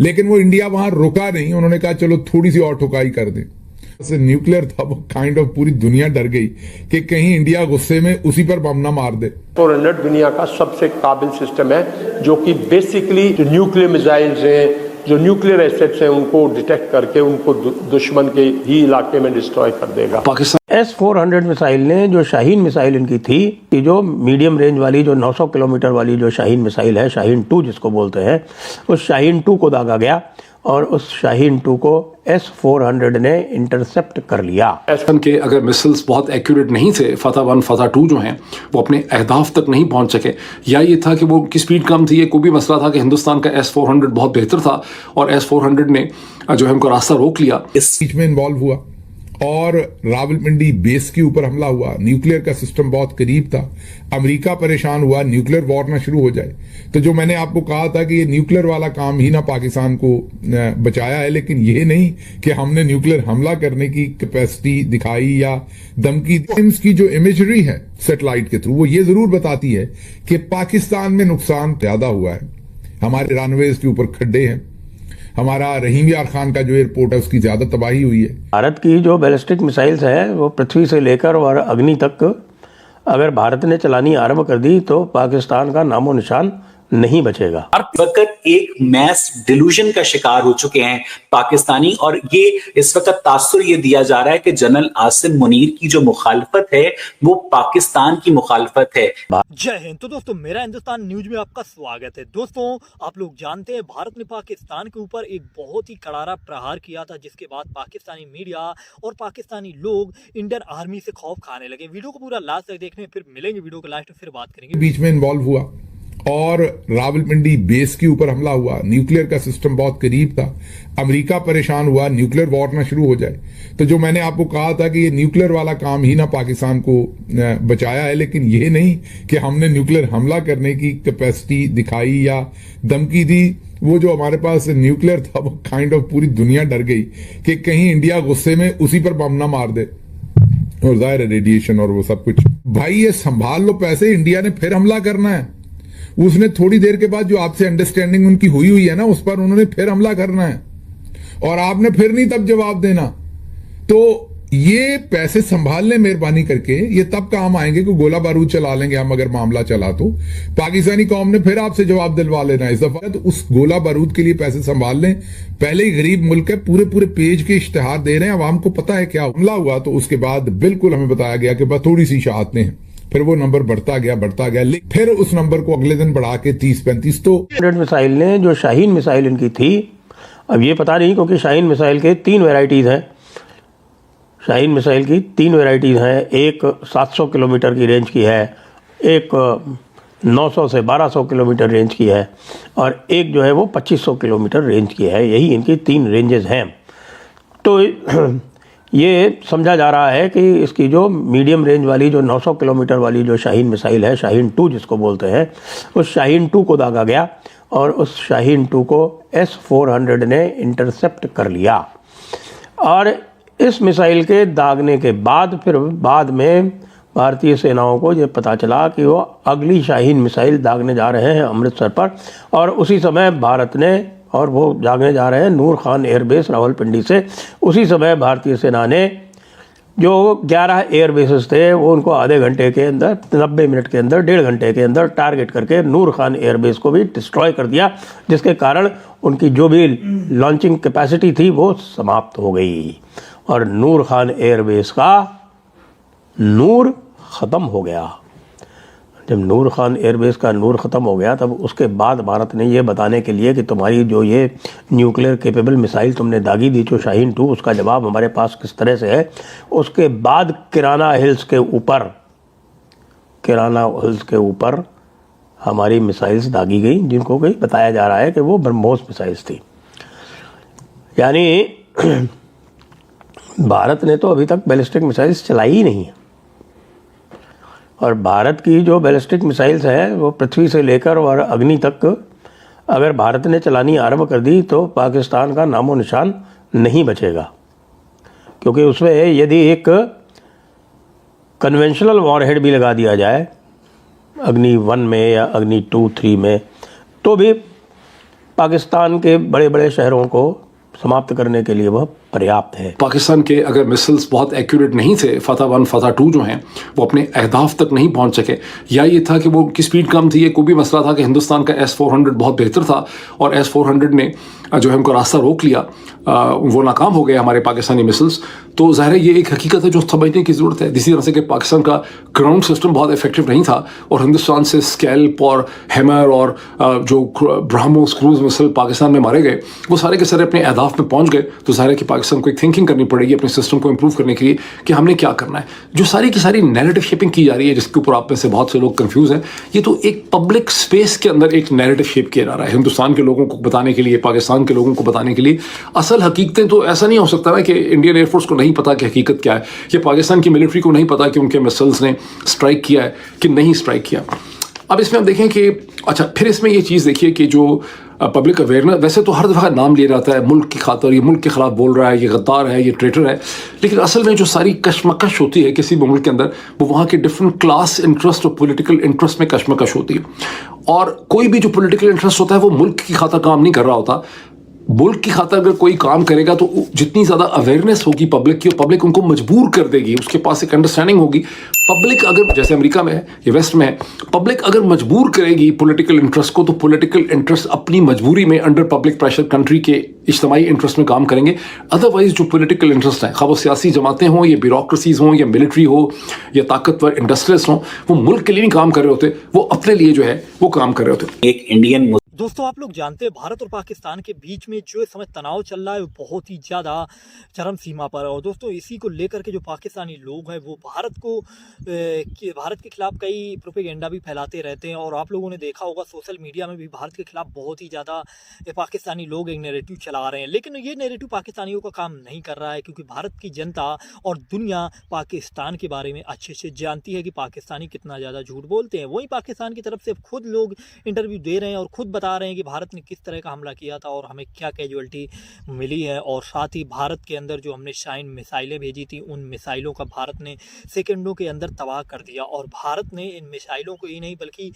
लेकिन वो इंडिया वहां रुका नहीं, उन्होंने कहा चलो थोड़ी सी और ठुकाई कर दें। न्यूक्लियर था वो काइंड ऑफ पूरी दुनिया डर गई कि कहीं इंडिया गुस्से में उसी पर बम ना मार दे। 400 दुनिया का सबसे काबिल सिस्टम है जो कि बेसिकली जो न्यूक्लियर मिसाइल्स हैं, जो न्यूक्लियर एसेट्स हैं, उनको डिटेक्ट करके उनको दुश्मन के ही इलाके में डिस्ट्रॉय कर देगा। पाकिस्तान S-400 मिसाइल ने, जो शाहीन मिसाइल इनकी थी, कि जो मीडियम रेंज वाली, जो 900 किलोमीटर वाली जो शाहीन मिसाइल है, शाहीन 2 जिसको बोलते हैं, उस शाहीन 2 को दागा गया और उस शाहीन 2 को S-400 ने इंटरसेप्ट कर लिया। के अगर मिसाइल्स बहुत एक्यूरेट नहीं थे, फतह 1 फतह 2 जो हैं वो अपने अहदाफ तक नहीं पहुंच सके, या ये था कि वो उनकी स्पीड कम थी, ये कोई भी मसला था कि हिंदुस्तान का S-400 बहुत बेहतर था और S-400 ने जो है उनको रास्ता रोक लिया। इस बीच में इन्वॉल्व हुआ और रावलपिंडी बेस के ऊपर हमला हुआ। न्यूक्लियर का सिस्टम बहुत करीब था, अमेरिका परेशान हुआ न्यूक्लियर वॉर ना शुरू हो जाए। तो जो मैंने आपको कहा था कि ये न्यूक्लियर वाला काम ही ना पाकिस्तान को बचाया है, लेकिन ये नहीं कि हमने न्यूक्लियर हमला करने की कैपेसिटी दिखाई या धमकी दी। की जो इमेजरी है सैटेलाइट के थ्रू, वो ये जरूर बताती है कि पाकिस्तान में नुकसान ज्यादा हुआ है। हमारे रनवेज के ऊपर खड्डे हैं, हमारा रहीम यार खान का जो एयरपोर्ट है उसकी ज्यादा तबाही हुई है। भारत की जो बैलिस्टिक मिसाइल्स है वो पृथ्वी से लेकर और अग्नि तक अगर भारत ने चलानी आरंभ कर दी तो पाकिस्तान का नामो निशान नहीं बचेगा। हर वक्त एक मैस डिल्यूजन का शिकार हो चुके हैं पाकिस्तानी, और ये इस वक्त तासुर ये दिया जा रहा है कि जनरल आसिम मुनीर की जो मुखालफत है वो पाकिस्तान की मुखालफत है। जय हिंद। तो दोस्तों, मेरा हिंदुस्तान न्यूज में आपका स्वागत है। दोस्तों, आप लोग जानते हैं भारत ने पाकिस्तान के ऊपर एक बहुत ही करारा प्रहार किया था, जिसके बाद पाकिस्तानी मीडिया और पाकिस्तानी लोग इंडियन आर्मी से खौफ खाने लगे। वीडियो को पूरा लास्ट तक देखने, फिर मिलेंगे वीडियो को लास्ट में, फिर बात करेंगे। बीच में इन्वॉल्व हुआ और रावलपिंडी बेस के ऊपर हमला हुआ। न्यूक्लियर का सिस्टम बहुत करीब था, अमेरिका परेशान हुआ न्यूक्लियर वॉर ना शुरू हो जाए। तो जो मैंने आपको कहा था कि ये न्यूक्लियर वाला काम ही ना पाकिस्तान को बचाया है, लेकिन ये नहीं कि हमने न्यूक्लियर हमला करने की कैपेसिटी दिखाई या धमकी दी। वो जो हमारे पास न्यूक्लियर था वो काइंड ऑफ पूरी दुनिया डर गई कि कहीं इंडिया गुस्से में उसी पर बम ना मार दे, और जाहिर है रेडिएशन और वो सब कुछ। भाई ये संभाल लो पैसे, इंडिया ने फिर हमला करना है। उसने थोड़ी देर के बाद जो आपसे अंडरस्टैंडिंग उनकी हुई है ना, उस पर उन्होंने फिर हमला करना है और आपने फिर नहीं तब जवाब देना। तो ये पैसे संभाल लें मेहरबानी करके, ये तब काम आएंगे कि गोला बारूद चला लेंगे हम अगर मामला चला तो। पाकिस्तानी कौम ने फिर आपसे जवाब दिलवा लेना इस दफा, तो उस गोला बारूद के लिए पैसे संभाल लें। पहले ही गरीब मुल्क है, पूरे पूरे पेज के इश्तिहार दे रहे हैं, आवाम को पता है क्या हमला हुआ। तो उसके बाद बिल्कुल हमें बताया गया कि बस थोड़ी सी शहादतें हैं, फिर वो नंबर बढ़ता गया, फिर उस नंबर को अगले दिन बढ़ा के 30-35। तो मिसाइल ने, जो शाहीन मिसाइल इनकी थी, अब ये पता नहीं क्योंकि शाहीन मिसाइल के 3 वेराइटीज़ हैं। शाहीन मिसाइल की 3 वेराइटीज़ हैं। एक 700 किलोमीटर की रेंज की है, एक 900 से 1200 किलोमीटर रेंज की है, और एक जो है वो 2500 किलोमीटर रेंज की है। यही इनकी 3 रेंजेस हैं। तो ये समझा जा रहा है कि इसकी जो मीडियम रेंज वाली, जो 900 किलोमीटर वाली जो शाहीन मिसाइल है, शाहीन 2 जिसको बोलते हैं, उस शाहीन 2 को दागा गया और उस शाहीन 2 को S-400 ने इंटरसेप्ट कर लिया। और इस मिसाइल के दागने के बाद फिर बाद में भारतीय सेनाओं को ये पता चला कि वो अगली शाहीन मिसाइल दागने जा रहे हैं अमृतसर पर, और उसी समय भारत ने, और वो दागने जा रहे हैं नूर खान एयरबेस रावलपिंडी से। उसी समय भारतीय सेना ने जो 11 एयरबेसेस थे वो उनको आधे घंटे के अंदर, 90 मिनट के अंदर, 1.5 घंटे के अंदर टारगेट करके नूर खान एयरबेस को भी डिस्ट्रॉय कर दिया, जिसके कारण उनकी जो भी लॉन्चिंग कैपेसिटी थी वो समाप्त हो गई और नूर खान एयरबेस का नूर ख़त्म हो गया। जब नूर खान एयरबेस का नूर ख़त्म हो गया, तब उसके बाद भारत ने ये बताने के लिए कि तुम्हारी जो ये न्यूक्लियर कैपेबल मिसाइल तुमने दागी दी जो शाहीन 2, उसका जवाब हमारे पास किस तरह से है। उसके बाद किराना हिल्स के ऊपर हमारी मिसाइल्स दागी गई, जिनको कहीं बताया जा रहा है कि वो ब्रह्मोस मिसाइल्स थी। यानी भारत ने तो अभी तक बैलिस्टिक मिसाइल्स चलाई ही नहीं है, और भारत की जो बैलिस्टिक मिसाइल्स हैं वो पृथ्वी से लेकर और अग्नि तक अगर भारत ने चलानी आरंभ कर दी तो पाकिस्तान का नामो निशान नहीं बचेगा। क्योंकि उसमें यदि एक कन्वेंशनल वॉरहेड भी लगा दिया जाए अग्नि 1 में या अग्नि 2-3 में, तो भी पाकिस्तान के बड़े बड़े शहरों को समाप्त करने के लिए वह पर्याप्त है। पाकिस्तान के अगर मिसाइल्स बहुत एक्यूरेट नहीं थे, फतह 1 फतह 2 जो हैं वो अपने अहदाफ तक नहीं पहुंच सके, या ये था कि वो की स्पीड कम थी, ये कोई भी मसला था कि हिंदुस्तान का S-400 बहुत बेहतर था और S-400 ने जो है उनको रास्ता रोक लिया, वो नाकाम हो गए हमारे पाकिस्तानी मिसाइल्स। तो ज़ाहिर है ये एक हकीकत है जो समझने की ज़रूरत है। इसी तरह से कि पाकिस्तान का ग्राउंड सिस्टम बहुत इफेक्टिव नहीं था और हिंदुस्तान से स्कैल्प और हैमर और जो ब्रह्मोस क्रूज मिसाइल पाकिस्तान में मारे गए वो सारे के सारे अपने अहदाफ में पहुंच गए। तो ज़ाहिर है कि पाकिस्तान को एक थिंकिंग करनी पड़ेगी अपने सिस्टम को इंप्रूव करने के लिए कि हमने क्या करना है। जो सारी की सारी नैरेटिव शेपिंग की जा रही है जिसके ऊपर आप में से बहुत से लोग कंफ्यूज हैं, ये तो एक पब्लिक स्पेस के अंदर एक नैरेटिव शेप किया जा रहा है हिंदुस्तान के लोगों को बताने के लिए, पाकिस्तान के लोगों को बताने के लिए। असल हकीकतें तो ऐसा नहीं हो सकता ना कि इंडियन एयरफोर्स को नहीं पता कि हकीकत क्या है, या पाकिस्तान की मिलिट्री को नहीं पता कि उनके मिसाइल्स ने स्ट्राइक किया है कि नहीं स्ट्राइक किया। अब इसमें हम देखें कि अच्छा फिर इसमें ये चीज़ देखिए कि जो पब्लिक अवेयरनेस, वैसे तो हर दफ़ा नाम लिया जाता है मुल्क की खातर, ये मुल्क के ख़िलाफ़ बोल रहा है, ये गद्दार है, ये ट्रेटर है, लेकिन असल में जो सारी कशमकश होती है किसी भी मुल्क के अंदर वो वहाँ के डिफरेंट क्लास इंटरेस्ट और पॉलिटिकल इंटरेस्ट में कशमकश होती है। और कोई भी जो पॉलिटिकल इंटरेस्ट होता है वो मुल्क की खातर काम नहीं कर रहा होता। मुल्क की खातर अगर कोई काम करेगा तो जितनी ज़्यादा अवेयरनेस होगी पब्लिक की, पब्लिक उनको मजबूर कर देगी, उसके पास एक अंडरस्टैंडिंग होगी। पब्लिक अगर जैसे अमेरिका में है या वेस्ट में है, पब्लिक अगर मजबूर करेगी पॉलिटिकल इंटरेस्ट को, तो पॉलिटिकल इंटरेस्ट अपनी मजबूरी में अंडर पब्लिक प्रेशर कंट्री के इज्तिमाई इंटरेस्ट में काम करेंगे। अदरवाइज जो पॉलिटिकल इंटरेस्ट हैं, खा वो सियासी जमातें हों या ब्यूरोक्रेसीज हों या मिलिट्री हो या ताकतवर इंडस्ट्रियलिस्ट हों, वो मुल्क के लिए नहीं काम कर रहे होते, वो अपने लिए जो है वो काम कर रहे होते। एक इंडियन दोस्तों आप लोग जानते हैं भारत और पाकिस्तान के बीच में जो इस समय तनाव चल रहा है वो बहुत ही ज़्यादा चरम सीमा पर है। और दोस्तों इसी को लेकर के जो पाकिस्तानी लोग हैं वो भारत के खिलाफ कई प्रोपेगेंडा भी फैलाते रहते हैं। और आप लोगों ने देखा होगा सोशल मीडिया में भी भारत के खिलाफ बहुत ही ज़्यादा पाकिस्तानी लोग एक नैरेटिव चला रहे हैं। लेकिन ये नैरेटिव पाकिस्तानियों का काम नहीं कर रहा है, क्योंकि भारत की जनता और दुनिया पाकिस्तान के बारे में अच्छे से जानती है कि पाकिस्तानी कितना ज़्यादा झूठ बोलते हैं। वहीं पाकिस्तान की तरफ से खुद लोग इंटरव्यू दे रहे हैं और खुद बता रहे हैं कि भारत ने किस तरह का हमला किया था और हमें क्या कैजुअल्टी मिली है। और साथ ही भारत के अंदर जो हमने शाहीन मिसाइलें भेजी थी उन मिसाइलों का भारत ने सेकंडों के अंदर तबाह कर दिया। और भारत ने इन मिसाइलों को ही नहीं बल्कि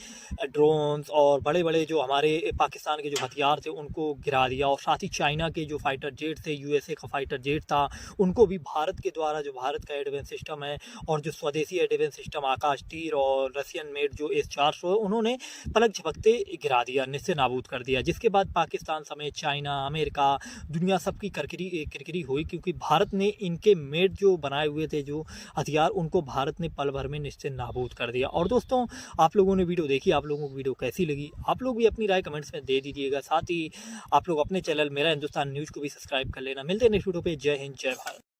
ड्रोन्स और बड़े बड़े जो हमारे पाकिस्तान के जो हथियार थे उनको गिरा दिया। और साथ ही चाइना के जो फाइटर जेट थे, यूएसए का फाइटर जेट था, उनको भी भारत के द्वारा जो भारत का एडवांस सिस्टम है और जो स्वदेशी एडवांस सिस्टम आकाश तीर और रशियन मेड जो S-400 उन्होंने पलक झपकते गिरा दिया, निश्चित नाबूद कर दिया। जिसके बाद पाकिस्तान समेत चाइना, अमेरिका, दुनिया सबकी किरकिरी हुई, क्योंकि भारत ने इनके मेड जो बनाए हुए थे जो हथियार उनको भारत ने पल भर में निश्चित नाबूद कर दिया। और दोस्तों आप लोगों ने वीडियो देखी, आप लोगों को वीडियो कैसी लगी आप लोग भी अपनी राय कमेंट्स में दे दीजिएगा। साथ ही आप लोग अपने चैनल मेरा हिंदुस्तान न्यूज़ को भी सब्सक्राइब कर लेना। मिलते हैं नेक्स्ट वीडियो पे। जय हिंद, जय भारत।